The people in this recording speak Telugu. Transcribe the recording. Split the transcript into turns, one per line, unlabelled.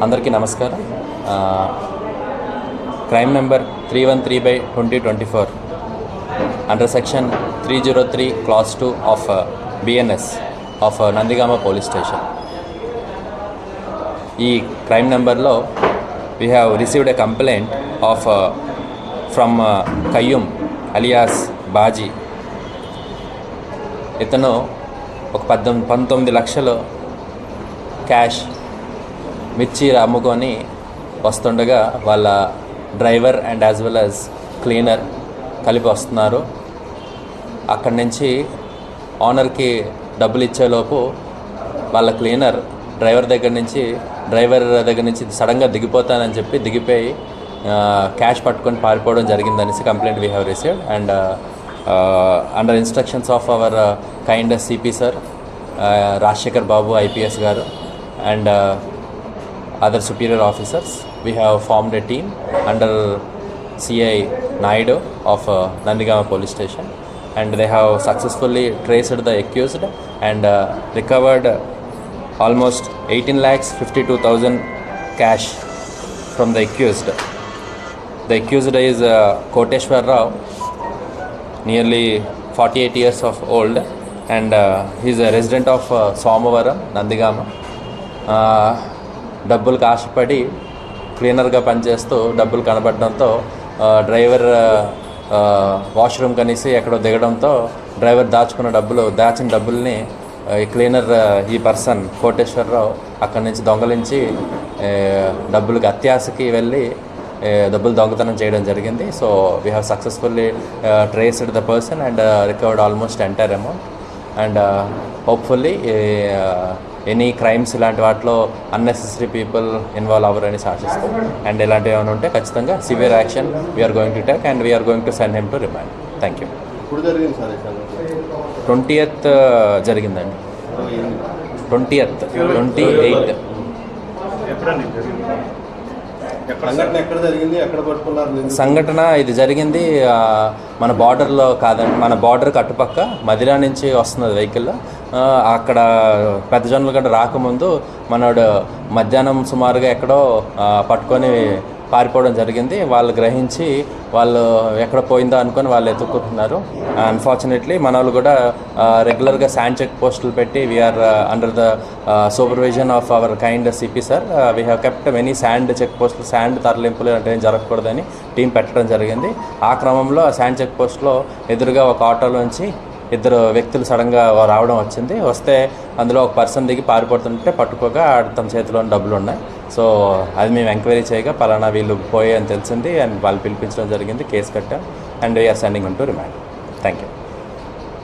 అందరికీ నమస్కారం. Crime number 313/2024 under section 303 clause 2 of BNS of Nandigama police station. ఈ క్రైమ్ నెంబర్లో we have received a complaint of from Qayyum alias Baji. ఇతను ఒక 19 లక్షలు క్యాష్ మిర్చి అమ్ముకొని వస్తుండగా వాళ్ళ driver and as well as cleaner కలిపి వస్తున్నారు. అక్కడి నుంచి ఓనర్కి డబ్బులు ఇచ్చేలోపు వాళ్ళ క్లీనర్ డ్రైవర్ దగ్గర నుంచి సడన్గా దిగిపోతానని చెప్పి దిగిపోయి క్యాష్ పట్టుకొని పారిపోవడం జరిగిందనేసి complaint we have received. And under instructions of our kind CP sir Rajasekhar Babu IPS గారు and other superior officers, we have formed a team under CI Naidu of Nandigama police station, and they have successfully traced the accused and recovered almost 18,52,000 cash from the accused. The accused is Koteshwar Rao, nearly 48 years of old, and he is a resident of Somavaram, Nandigama. డబ్బులకు ఆశపడి క్లీనర్గా పనిచేస్తూ డబ్బులు కనబడడంతో డ్రైవర్ వాష్రూమ్ కనేసి ఎక్కడో దిగడంతో డ్రైవర్ దాచిన డబ్బుల్ని క్లీనర్ ఈ పర్సన్ కోటేశ్వరరావు అక్కడి నుంచి దొంగలించి డబ్బులకి అత్యాశకి వెళ్ళి డబ్బులు దొంగతనం చేయడం జరిగింది. So we have successfully traced the person and recovered almost entire amount. And hopefully any crimes ఇలాంటి వాటిలో అన్నెసెసరీ పీపుల్ ఇన్వాల్వ్ అవ్వరని ఆశిస్తాం. అండ్ ఇలాంటివి ఏమైనా ఉంటే ఖచ్చితంగా severe action we are going to take and we are going to send him to remand. Thank you. 20th జరిగిందండి. 28th. సంఘటన ఇది జరిగింది మన బార్డర్లో కాదండి, మన బార్డర్కి అటుపక్క మదిరా నుంచి వస్తున్నది వెహికల్. అక్కడ పెద్ద జొన్నల గడ్డ రాకముందు మనోడు మధ్యాహ్నం సుమారుగా ఎక్కడో పట్టుకొని పారిపోవడం జరిగింది. వాళ్ళు గ్రహించి వాళ్ళు ఎక్కడ పోయిందో అనుకొని వాళ్ళు ఎత్తుక్కుంటున్నారు. అన్ఫార్చునేట్లీ మన వాళ్ళు కూడా రెగ్యులర్గా శాండ్ చెక్ పోస్టులు పెట్టి we are under the supervision of our kind CP sir we have kept many sand check పోస్టులు, శాండ్ తరలింపులు అంటే ఏం జరగకూడదని టీం పెట్టడం జరిగింది. ఆ క్రమంలో ఆ శాండ్ చెక్ పోస్ట్లో ఎదురుగా ఒక ఆటోలోంచి 2 వ్యక్తులు సడన్గా రావడం వచ్చింది. వస్తే అందులో ఒక పర్సన్ దిగి పారిపోతుంటే పట్టుకోగా తమ చేతిలో డబ్బులు ఉన్నాయి. సో అది మేము ఎంక్వైరీ చేయగా పలానా వీళ్ళు పోయాయని తెలిసింది అండ్ వాళ్ళు పిలిపించడం జరిగింది. కేసు కట్టాం and we are sending to remand. Thank you.